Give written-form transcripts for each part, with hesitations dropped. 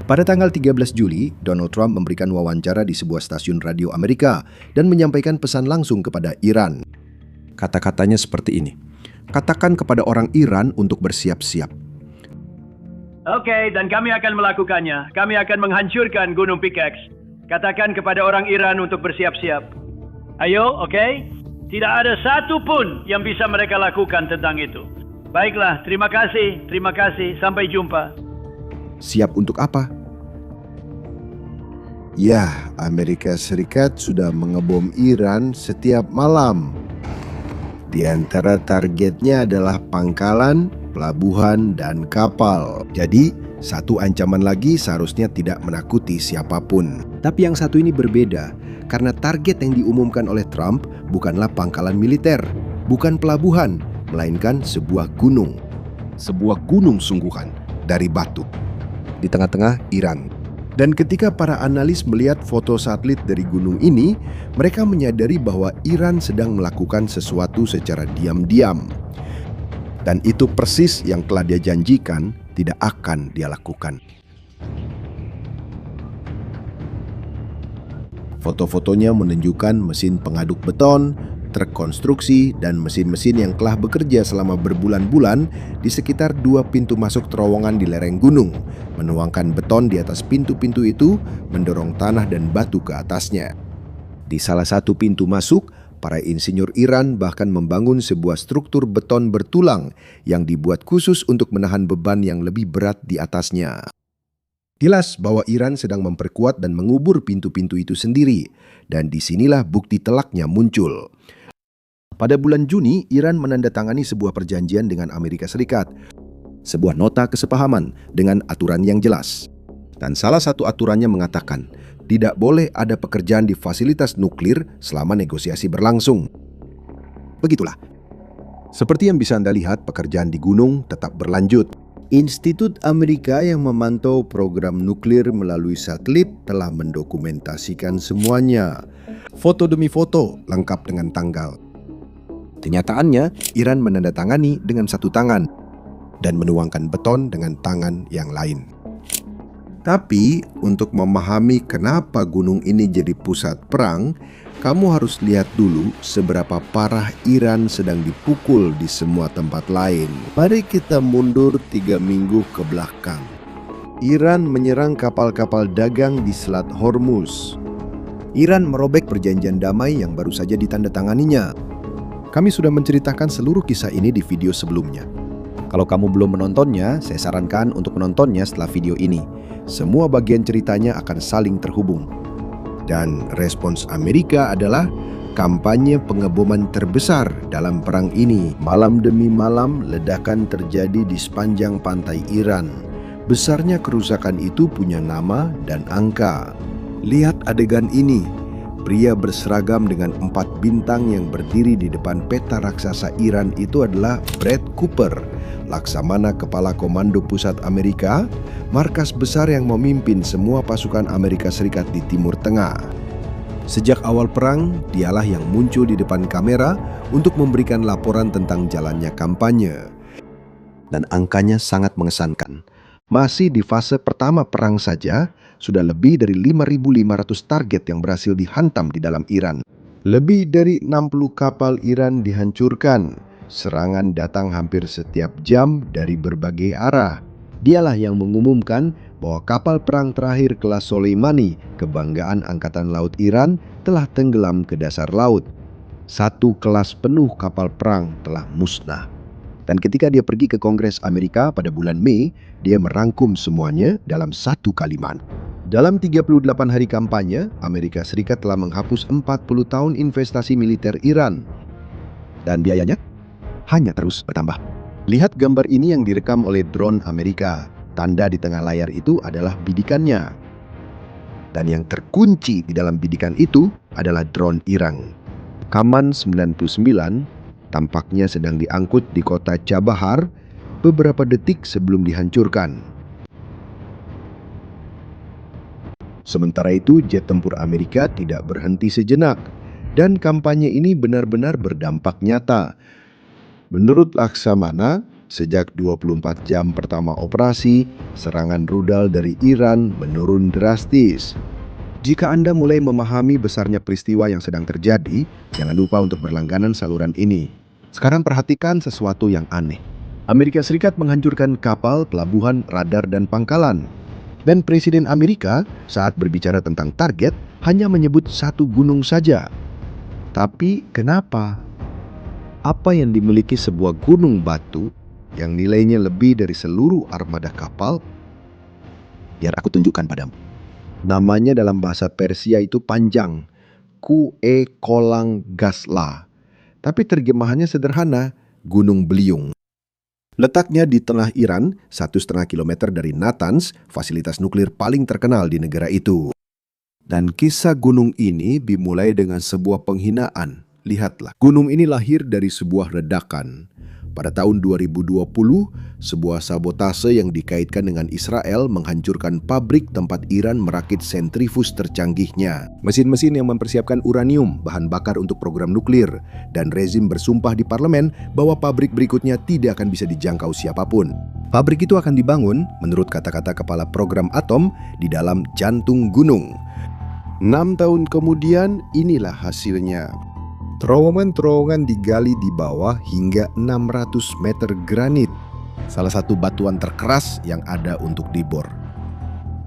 Pada tanggal 13 Juli, Donald Trump memberikan wawancara di sebuah stasiun radio Amerika dan menyampaikan pesan langsung kepada Iran. Kata-katanya seperti ini, "Katakan kepada orang Iran untuk bersiap-siap." Oke, dan kami akan melakukannya. Kami akan menghancurkan Gunung Pickaxe. Katakan kepada orang Iran untuk bersiap-siap. Ayo, oke? Tidak ada satu pun yang bisa mereka lakukan tentang itu. Baiklah, terima kasih, sampai jumpa. Siap untuk apa? Ya, Amerika Serikat sudah mengebom Iran setiap malam. Di antara targetnya adalah pangkalan, pelabuhan, dan kapal. Jadi, satu ancaman lagi seharusnya tidak menakuti siapapun. Tapi yang satu ini berbeda, karena target yang diumumkan oleh Trump bukanlah pangkalan militer, bukan pelabuhan, melainkan sebuah gunung. Sebuah gunung sungguhan dari batu di tengah-tengah Iran. Dan ketika para analis melihat foto satelit dari gunung ini, mereka menyadari bahwa Iran sedang melakukan sesuatu secara diam-diam. Dan itu persis yang telah dia janjikan tidak akan dia lakukan. Foto-fotonya menunjukkan mesin pengaduk beton, truk konstruksi, dan mesin-mesin yang telah bekerja selama berbulan-bulan di sekitar 2 pintu masuk terowongan di lereng gunung, menuangkan beton di atas pintu-pintu itu, mendorong tanah dan batu ke atasnya. Di salah satu pintu masuk, para insinyur Iran bahkan membangun sebuah struktur beton bertulang yang dibuat khusus untuk menahan beban yang lebih berat di atasnya. Jelas bahwa Iran sedang memperkuat dan mengubur pintu-pintu itu sendiri, dan disinilah bukti telaknya muncul. Pada bulan Juni, Iran menandatangani sebuah perjanjian dengan Amerika Serikat, sebuah nota kesepahaman dengan aturan yang jelas. Dan salah satu aturannya mengatakan, tidak boleh ada pekerjaan di fasilitas nuklir selama negosiasi berlangsung. Begitulah. Seperti yang bisa Anda lihat, pekerjaan di gunung tetap berlanjut. Institut Amerika yang memantau program nuklir melalui satelit telah mendokumentasikan semuanya. Foto demi foto, lengkap dengan tanggal. Kenyataannya, Iran menandatangani dengan satu tangan dan menuangkan beton dengan tangan yang lain. Tapi, untuk memahami kenapa gunung ini jadi pusat perang, kamu harus lihat dulu seberapa parah Iran sedang dipukul di semua tempat lain. Mari kita mundur 3 minggu ke belakang. Iran menyerang kapal-kapal dagang di Selat Hormuz. Iran merobek perjanjian damai yang baru saja ditandatanganinya. Kami sudah menceritakan seluruh kisah ini di video sebelumnya. Kalau kamu belum menontonnya, saya sarankan untuk menontonnya setelah video ini. Semua bagian ceritanya akan saling terhubung. Dan respons Amerika adalah kampanye pengeboman terbesar dalam perang ini. Malam demi malam, ledakan terjadi di sepanjang pantai Iran. Besarnya kerusakan itu punya nama dan angka. Lihat adegan ini. Pria berseragam dengan 4 bintang yang berdiri di depan peta raksasa Iran itu adalah Brad Cooper, Laksamana Kepala Komando Pusat Amerika, markas besar yang memimpin semua pasukan Amerika Serikat di Timur Tengah. Sejak awal perang, dialah yang muncul di depan kamera untuk memberikan laporan tentang jalannya kampanye. Dan angkanya sangat mengesankan. Masih di fase pertama perang saja, sudah lebih dari 5.500 target yang berhasil dihantam di dalam Iran. Lebih dari 60 kapal Iran dihancurkan. Serangan datang hampir setiap jam dari berbagai arah. Dialah yang mengumumkan bahwa kapal perang terakhir kelas Soleimani, kebanggaan Angkatan Laut Iran, telah tenggelam ke dasar laut. Satu kelas penuh kapal perang telah musnah. Dan ketika dia pergi ke Kongres Amerika pada bulan Mei, dia merangkum semuanya dalam satu kalimat. Dalam 38 hari kampanye, Amerika Serikat telah menghapus 40 tahun investasi militer Iran. Dan biayanya hanya terus bertambah. Lihat gambar ini yang direkam oleh drone Amerika. Tanda di tengah layar itu adalah bidikannya. Dan yang terkunci di dalam bidikan itu adalah drone Iran. Kaman 99 tampaknya sedang diangkut di kota Chabahar beberapa detik sebelum dihancurkan. Sementara itu, jet tempur Amerika tidak berhenti sejenak, dan kampanye ini benar-benar berdampak nyata. Menurut Laksamana, Sejak 24 jam pertama operasi, serangan rudal dari Iran menurun drastis. Jika Anda mulai memahami besarnya peristiwa yang sedang terjadi, jangan lupa untuk berlangganan saluran ini. Sekarang perhatikan sesuatu yang aneh. Amerika Serikat menghancurkan kapal, pelabuhan, radar, dan pangkalan. Dan Presiden Amerika saat berbicara tentang target hanya menyebut satu gunung saja. Tapi kenapa? Apa yang dimiliki sebuah gunung batu yang nilainya lebih dari seluruh armada kapal? Biar aku tunjukkan padamu. Namanya dalam bahasa Persia itu panjang, Kue Kolang Gasla. Tapi terjemahannya sederhana, Gunung Beliung. Letaknya di tengah Iran, 1,5 kilometer dari Natanz, fasilitas nuklir paling terkenal di negara itu. Dan kisah gunung ini dimulai dengan sebuah penghinaan. Lihatlah, gunung ini lahir dari sebuah ledakan. Pada tahun 2020, sebuah sabotase yang dikaitkan dengan Israel menghancurkan pabrik tempat Iran merakit sentrifus tercanggihnya. Mesin-mesin yang mempersiapkan uranium, bahan bakar untuk program nuklir, dan rezim bersumpah di parlemen bahwa pabrik berikutnya tidak akan bisa dijangkau siapapun. Pabrik itu akan dibangun, menurut kata-kata kepala program atom, di dalam jantung gunung. 6 tahun kemudian, inilah hasilnya. Terowongan-terowongan digali di bawah hingga 600 meter granit, salah satu batuan terkeras yang ada untuk dibor.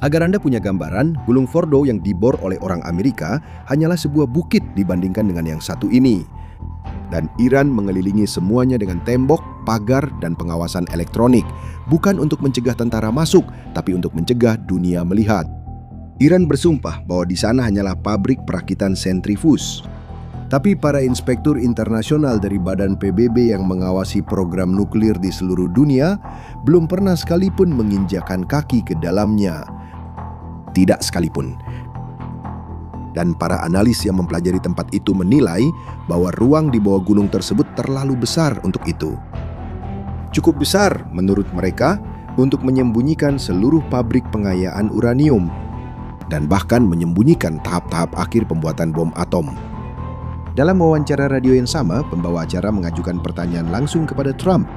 Agar Anda punya gambaran, Gunung Fordow yang dibor oleh orang Amerika hanyalah sebuah bukit dibandingkan dengan yang satu ini. Dan Iran mengelilingi semuanya dengan tembok, pagar, dan pengawasan elektronik, bukan untuk mencegah tentara masuk, tapi untuk mencegah dunia melihat. Iran bersumpah bahwa di sana hanyalah pabrik perakitan sentrifus. Tapi para inspektur internasional dari Badan PBB yang mengawasi program nuklir di seluruh dunia belum pernah sekalipun menginjakan kaki ke dalamnya. Tidak sekalipun. Dan para analis yang mempelajari tempat itu menilai bahwa ruang di bawah gunung tersebut terlalu besar untuk itu. Cukup besar menurut mereka untuk menyembunyikan seluruh pabrik pengayaan uranium dan bahkan menyembunyikan tahap-tahap akhir pembuatan bom atom. Dalam wawancara radio yang sama, pembawa acara mengajukan pertanyaan langsung kepada Trump.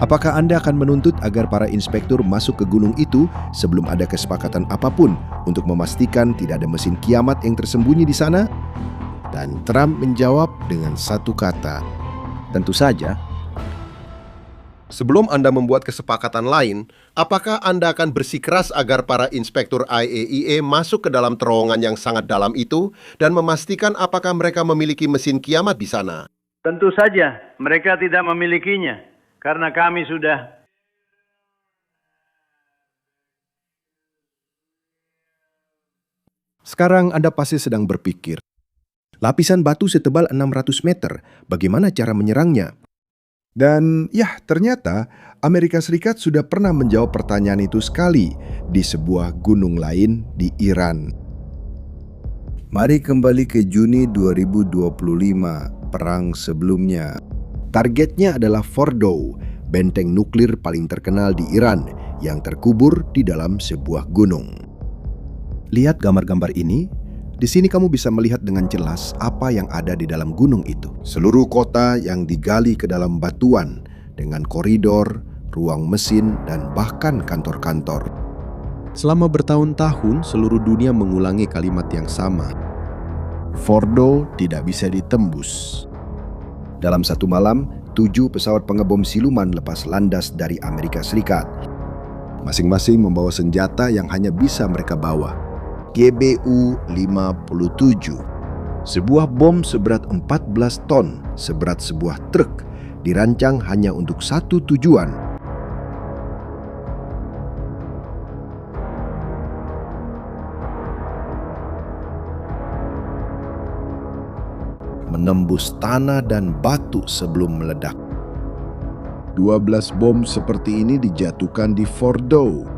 Apakah Anda akan menuntut agar para inspektur masuk ke gunung itu sebelum ada kesepakatan apapun untuk memastikan tidak ada mesin kiamat yang tersembunyi di sana? Dan Trump menjawab dengan satu kata, tentu saja. Sebelum Anda membuat kesepakatan lain, apakah Anda akan bersikeras agar para inspektur IAEA masuk ke dalam terowongan yang sangat dalam itu dan memastikan apakah mereka memiliki mesin kiamat di sana? Tentu saja mereka tidak memilikinya, karena kami sudah. Sekarang Anda pasti sedang berpikir, lapisan batu setebal 600 meter, bagaimana cara menyerangnya? Dan ya, ternyata Amerika Serikat sudah pernah menjawab pertanyaan itu sekali di sebuah gunung lain di Iran. Mari kembali ke Juni 2025, perang sebelumnya. Targetnya adalah Fordow, benteng nuklir paling terkenal di Iran yang terkubur di dalam sebuah gunung. Lihat gambar-gambar ini. Di sini kamu bisa melihat dengan jelas apa yang ada di dalam gunung itu. Seluruh kota yang digali ke dalam batuan dengan koridor, ruang mesin, dan bahkan kantor-kantor. Selama bertahun-tahun, seluruh dunia mengulangi kalimat yang sama. Fordow tidak bisa ditembus. Dalam satu malam, 7 pesawat pengebom siluman lepas landas dari Amerika Serikat. Masing-masing membawa senjata yang hanya bisa mereka bawa. GBU-57, sebuah bom seberat 14 ton, seberat sebuah truk, dirancang hanya untuk satu tujuan. Menembus tanah dan batu sebelum meledak. 12 bom seperti ini dijatuhkan di Fordow.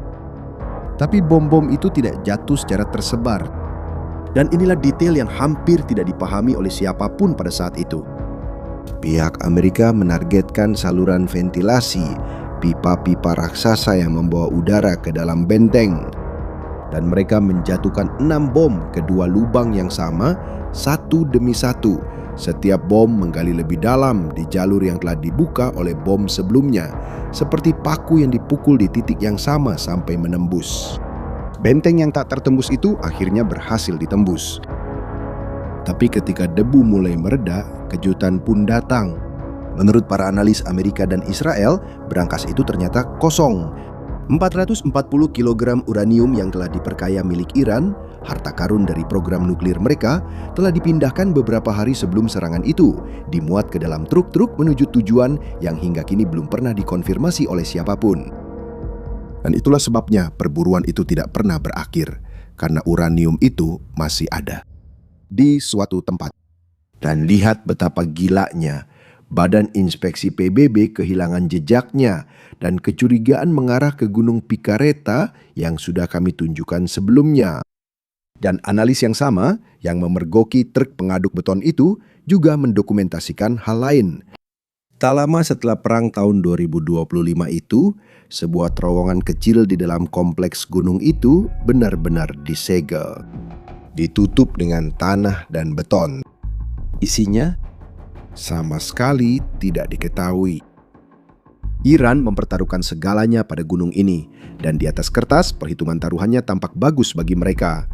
Tapi bom-bom itu tidak jatuh secara tersebar. Dan inilah detail yang hampir tidak dipahami oleh siapapun pada saat itu. Pihak Amerika menargetkan saluran ventilasi, pipa-pipa raksasa yang membawa udara ke dalam benteng. dan mereka menjatuhkan 6 bom ke 2 lubang yang sama, satu demi satu. Setiap bom menggali lebih dalam di jalur yang telah dibuka oleh bom sebelumnya, seperti paku yang dipukul di titik yang sama sampai menembus. Benteng yang tak tertembus itu akhirnya berhasil ditembus. Tapi ketika debu mulai mereda, kejutan pun datang. Menurut para analis Amerika dan Israel, brankas itu ternyata kosong. 440 kg uranium yang telah diperkaya milik Iran, harta karun dari program nuklir mereka, telah dipindahkan beberapa hari sebelum serangan itu, dimuat ke dalam truk-truk menuju tujuan yang hingga kini belum pernah dikonfirmasi oleh siapapun. Dan itulah sebabnya perburuan itu tidak pernah berakhir, karena uranium itu masih ada di suatu tempat. Dan lihat betapa gilanya, Badan Inspeksi PBB kehilangan jejaknya dan kecurigaan mengarah ke Gunung Picareta yang sudah kami tunjukkan sebelumnya. Dan analis yang sama yang memergoki truk pengaduk beton itu juga mendokumentasikan hal lain. Tak lama setelah perang tahun 2025 itu, sebuah terowongan kecil di dalam kompleks gunung itu benar-benar disegel. Ditutup dengan tanah dan beton. Isinya sama sekali tidak diketahui. Iran mempertaruhkan segalanya pada gunung ini, dan di atas kertas perhitungan taruhannya tampak bagus bagi mereka.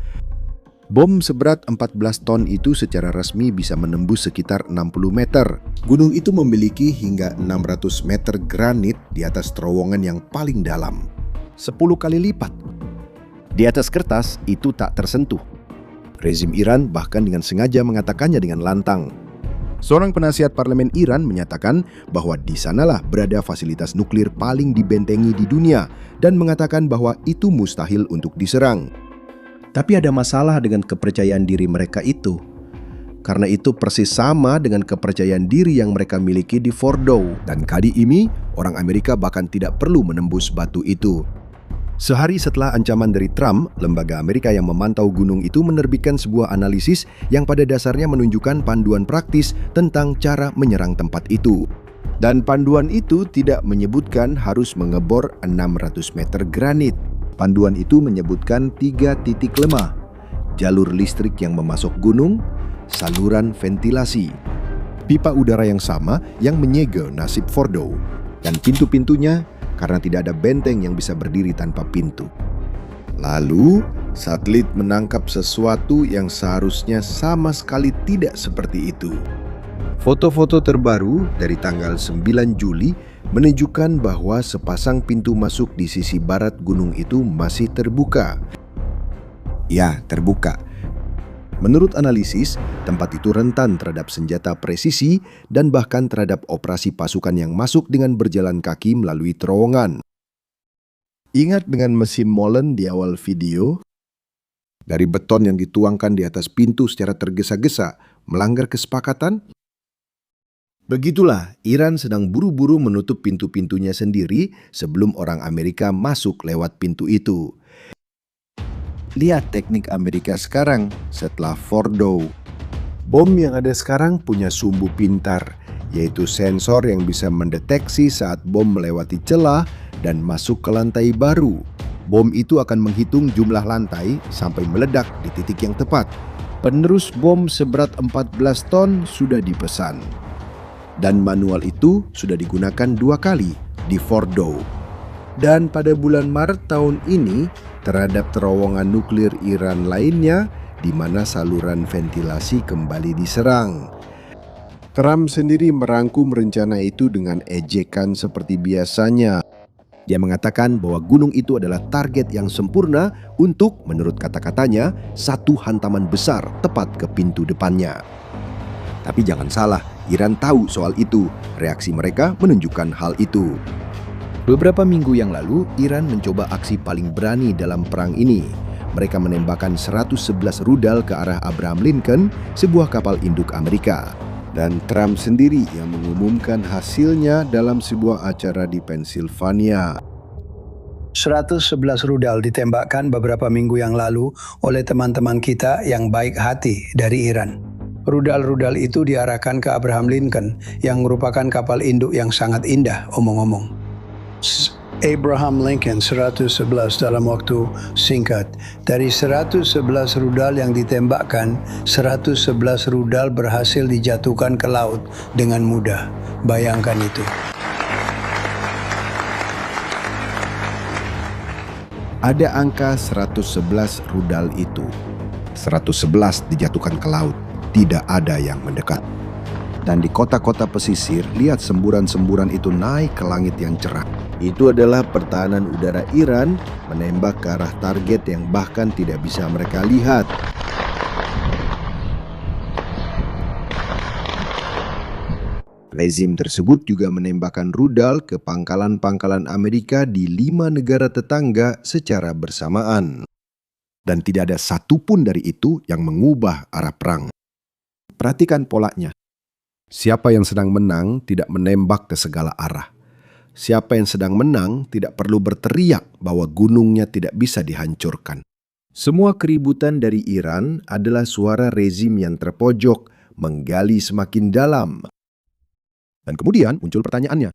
Bom seberat 14 ton itu secara resmi bisa menembus sekitar 60 meter. Gunung itu memiliki hingga 600 meter granit di atas terowongan yang paling dalam. 10 kali lipat. Di atas kertas itu tak tersentuh. Rezim Iran bahkan dengan sengaja mengatakannya dengan lantang. Seorang penasihat parlemen Iran menyatakan bahwa di sanalah berada fasilitas nuklir paling dibentengi di dunia dan mengatakan bahwa itu mustahil untuk diserang. Tapi ada masalah dengan kepercayaan diri mereka itu. Karena itu persis sama dengan kepercayaan diri yang mereka miliki di Fordow. Dan kali ini, orang Amerika bahkan tidak perlu menembus batu itu. Sehari setelah ancaman dari Trump, lembaga Amerika yang memantau gunung itu menerbitkan sebuah analisis yang pada dasarnya menunjukkan panduan praktis tentang cara menyerang tempat itu. Dan panduan itu tidak menyebutkan harus mengebor 600 meter granit. Panduan itu menyebutkan 3 titik lemah, jalur listrik yang memasuk gunung, saluran ventilasi, pipa udara yang sama yang menyegel nasib Fordow, dan pintu-pintunya karena tidak ada benteng yang bisa berdiri tanpa pintu. Lalu, satelit menangkap sesuatu yang seharusnya sama sekali tidak seperti itu. Foto-foto terbaru dari tanggal 9 Juli menunjukkan bahwa sepasang pintu masuk di sisi barat gunung itu masih terbuka. Ya, terbuka. Menurut analisis, tempat itu rentan terhadap senjata presisi dan bahkan terhadap operasi pasukan yang masuk dengan berjalan kaki melalui terowongan. Ingat dengan mesin molen di awal video? Dari beton yang dituangkan di atas pintu secara tergesa-gesa, melanggar kesepakatan? Begitulah, Iran sedang buru-buru menutup pintu-pintunya sendiri sebelum orang Amerika masuk lewat pintu itu. Lihat teknik Amerika sekarang setelah Fordow. Bom yang ada sekarang punya sumbu pintar, yaitu sensor yang bisa mendeteksi saat bom melewati celah dan masuk ke lantai baru. Bom itu akan menghitung jumlah lantai sampai meledak di titik yang tepat. Penerus bom seberat 14 ton sudah dipesan. Dan manual itu sudah digunakan 2 kali di Fordow. Dan pada bulan Maret tahun ini, terhadap terowongan nuklir Iran lainnya, di mana saluran ventilasi kembali diserang. Trump sendiri merangkum rencana itu dengan ejekan seperti biasanya. Dia mengatakan bahwa gunung itu adalah target yang sempurna untuk, menurut kata-katanya, satu hantaman besar tepat ke pintu depannya. Tapi jangan salah, Iran tahu soal itu. Reaksi mereka menunjukkan hal itu. Beberapa minggu yang lalu, Iran mencoba aksi paling berani dalam perang ini. Mereka menembakkan 111 rudal ke arah Abraham Lincoln, sebuah kapal induk Amerika. Dan Trump sendiri yang mengumumkan hasilnya dalam sebuah acara di Pennsylvania. 111 rudal ditembakkan beberapa minggu yang lalu oleh teman-teman kita yang baik hati dari Iran. Rudal-rudal itu diarahkan ke Abraham Lincoln yang merupakan kapal induk yang sangat indah, omong-omong. Abraham Lincoln 111 dalam waktu singkat. Dari 111 rudal yang ditembakkan, 111 rudal berhasil dijatuhkan ke laut dengan mudah. Bayangkan itu. Ada angka 111 rudal itu. 111 dijatuhkan ke laut, tidak ada yang mendekat. Dan di kota-kota pesisir, lihat semburan-semburan itu naik ke langit yang cerah. Itu adalah pertahanan udara Iran menembak ke arah target yang bahkan tidak bisa mereka lihat. Rezim tersebut juga menembakkan rudal ke pangkalan-pangkalan Amerika di 5 negara tetangga secara bersamaan. Dan tidak ada satupun dari itu yang mengubah arah perang. Perhatikan polanya. Siapa yang sedang menang tidak menembak ke segala arah. Siapa yang sedang menang tidak perlu berteriak bahwa gunungnya tidak bisa dihancurkan. Semua keributan dari Iran adalah suara rezim yang terpojok menggali semakin dalam. Dan kemudian muncul pertanyaannya.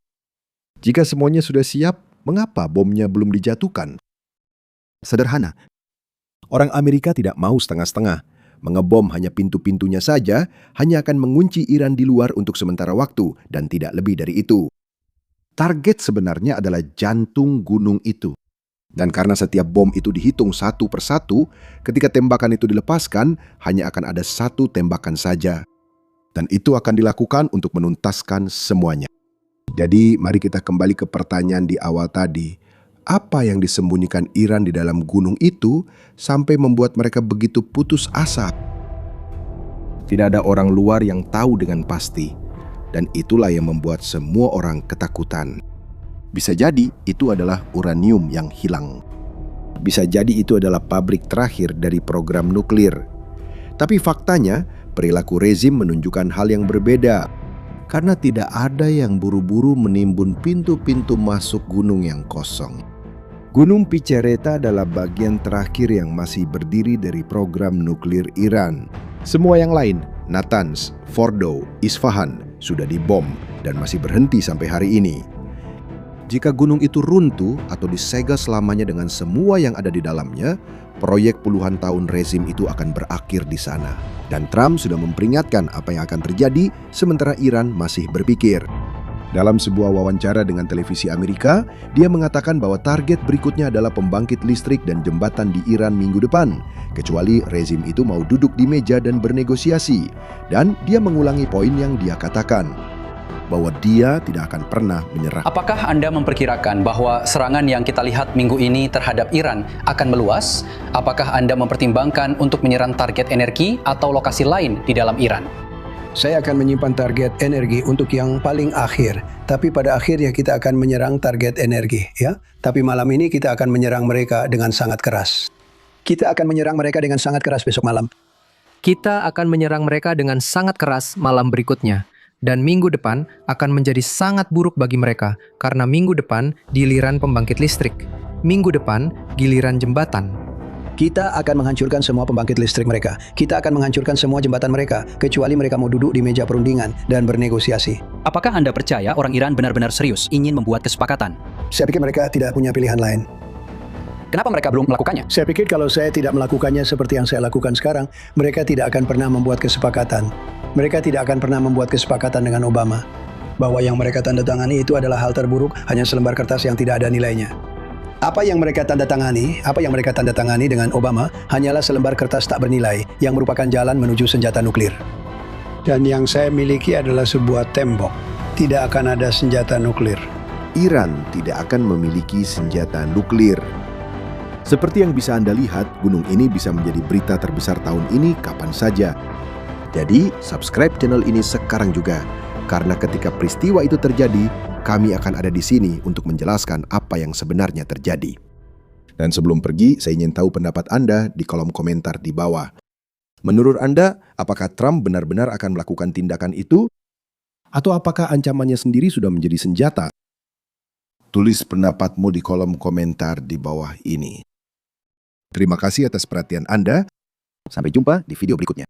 Jika semuanya sudah siap, mengapa bomnya belum dijatuhkan? Sederhana. Orang Amerika tidak mau setengah-setengah. Mengebom hanya pintu-pintunya saja, hanya akan mengunci Iran di luar untuk sementara waktu dan tidak lebih dari itu. Target sebenarnya adalah jantung gunung itu. Dan karena setiap bom itu dihitung satu persatu, ketika tembakan itu dilepaskan, hanya akan ada satu tembakan saja. Dan itu akan dilakukan untuk menuntaskan semuanya. Jadi mari kita kembali ke pertanyaan di awal tadi. Apa yang disembunyikan Iran di dalam gunung itu sampai membuat mereka begitu putus asa? Tidak ada orang luar yang tahu dengan pasti. Dan itulah yang membuat semua orang ketakutan. Bisa jadi itu adalah uranium yang hilang. Bisa jadi itu adalah pabrik terakhir dari program nuklir. Tapi faktanya, perilaku rezim menunjukkan hal yang berbeda. Karena tidak ada yang buru-buru menimbun pintu-pintu masuk gunung yang kosong. Gunung Picereta adalah bagian terakhir yang masih berdiri dari program nuklir Iran. Semua yang lain, Natanz, Fordow, Isfahan, sudah dibom dan masih berhenti sampai hari ini. Jika gunung itu runtuh atau disegel selamanya dengan semua yang ada di dalamnya, proyek puluhan tahun rezim itu akan berakhir di sana. Dan Trump sudah memperingatkan apa yang akan terjadi sementara Iran masih berpikir. Dalam sebuah wawancara dengan televisi Amerika, dia mengatakan bahwa target berikutnya adalah pembangkit listrik dan jembatan di Iran minggu depan, kecuali rezim itu mau duduk di meja dan bernegosiasi. Dan dia mengulangi poin yang dia katakan, bahwa dia tidak akan pernah menyerah. Apakah Anda memperkirakan bahwa serangan yang kita lihat minggu ini terhadap Iran akan meluas? Apakah Anda mempertimbangkan untuk menyerang target energi atau lokasi lain di dalam Iran? Saya akan menyimpan target energi untuk yang paling akhir. Tapi pada akhirnya kita akan menyerang target energi, ya. Tapi malam ini kita akan menyerang mereka dengan sangat keras. Kita akan menyerang mereka dengan sangat keras besok malam. Kita akan menyerang mereka dengan sangat keras malam berikutnya. Dan minggu depan akan menjadi sangat buruk bagi mereka, karena minggu depan giliran pembangkit listrik. Minggu depan giliran jembatan. Kita akan menghancurkan semua pembangkit listrik mereka. Kita akan menghancurkan semua jembatan mereka, kecuali mereka mau duduk di meja perundingan dan bernegosiasi. Apakah Anda percaya orang Iran benar-benar serius ingin membuat kesepakatan? Saya pikir mereka tidak punya pilihan lain. Kenapa mereka belum melakukannya? Saya pikir kalau saya tidak melakukannya seperti yang saya lakukan sekarang, mereka tidak akan pernah membuat kesepakatan. Mereka tidak akan pernah membuat kesepakatan dengan Obama. Bahwa yang mereka tanda tangani itu adalah hal terburuk, hanya selembar kertas yang tidak ada nilainya. Apa yang mereka tanda tangani dengan Obama hanyalah selembar kertas tak bernilai yang merupakan jalan menuju senjata nuklir. Dan yang saya miliki adalah sebuah tembok. Tidak akan ada senjata nuklir. Iran tidak akan memiliki senjata nuklir. Seperti yang bisa Anda lihat, gunung ini bisa menjadi berita terbesar tahun ini kapan saja. Jadi, subscribe channel ini sekarang juga. Karena ketika peristiwa itu terjadi, kami akan ada di sini untuk menjelaskan apa yang sebenarnya terjadi. Dan sebelum pergi, saya ingin tahu pendapat Anda di kolom komentar di bawah. Menurut Anda, apakah Trump benar-benar akan melakukan tindakan itu? Atau apakah ancamannya sendiri sudah menjadi senjata? Tulis pendapatmu di kolom komentar di bawah ini. Terima kasih atas perhatian Anda. Sampai jumpa di video berikutnya.